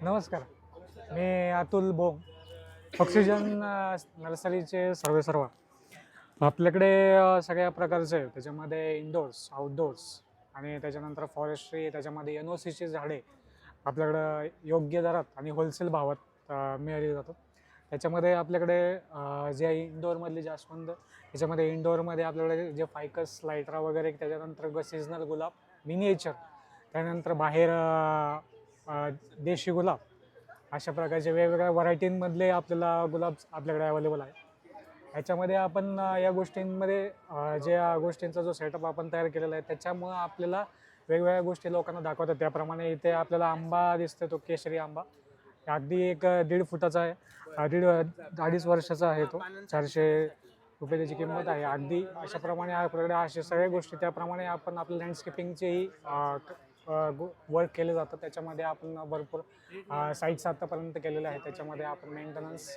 नमस्कार, मी अतुल बोंग, ऑक्सिजन नर्सरीचे सर्वेसर्वा. आपल्याकडे सगळ्या प्रकारचे आहे. त्याच्यामध्ये इंडोर्स, आउटडोर्स आणि त्याच्यानंतर फॉरेस्ट्री, त्याच्यामध्ये NOCची झाडे आपल्याकडं योग्य दरात आणि होलसेल भावात मिळाली जातात. त्याच्यामध्ये आपल्याकडे जे इंडोअरमधली जास्वंद, त्याच्यामध्ये इंडोअरमध्ये आपल्याकडे जे फायकस लायट्रा वगैरे, त्याच्यानंतर सीझनल गुलाब, मिनिएचर, त्यानंतर बाहेर देशी गुलाब, अशा प्रकारचे वेगवेगळ्या व्हरायटींमधले आपल्याला गुलाब आपल्याकडे अवेलेबल आहे. ह्याच्यामध्ये आपण या गोष्टींमध्ये ज्या गोष्टींचा जो सेटअप आपण तयार केलेला आहे त्याच्यामुळं आपल्याला वेगवेगळ्या गोष्टी लोकांना दाखवतात. त्याप्रमाणे इथे आपल्याला आंबा दिसतो, तो केशरी आंबा अगदी 1.5 फुटाचा आहे, 2.5 वर्षाचा आहे. तो 400 रुपये त्याची किंमत आहे. अगदी अशाप्रमाणे आपल्याकडे अशा सगळ्या गोष्टी त्याप्रमाणे आपण आपल्या लँडस्केपिंगचेही वर्क केले जातं. त्याच्यामध्ये आपण भरपूर साईट्स आत्तापर्यंत केलेल्या आहेत. त्याच्यामध्ये आपण मेंटेनन्स,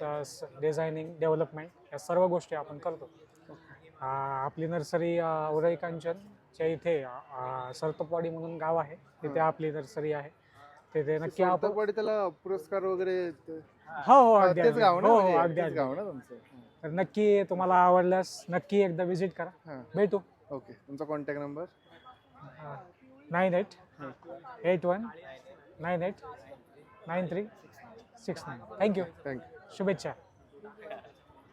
डिझायनिंग, डेव्हलपमेंट या सर्व गोष्टी आपण करतो. आपली नर्सरी उरई कांचनच्या इथे सरतपवाडी म्हणून गाव आहे, तिथे आपली नर्सरी आहे. तिथे नक्की आपण त्याला पुरस्कार वगैरे हो हो अगदी तेच गाव ना, हो म्हणजे अगदी तेच अगदी. गाव ना तुमचं? तर नक्की तुम्हाला आवडल्यास नक्की एकदा विजिट करा. हां, भेटू. ओके. तुमचा कॉन्टॅक्ट नंबर? 9881989369. थँक्यू. थँक्यू. शुभेच्छा.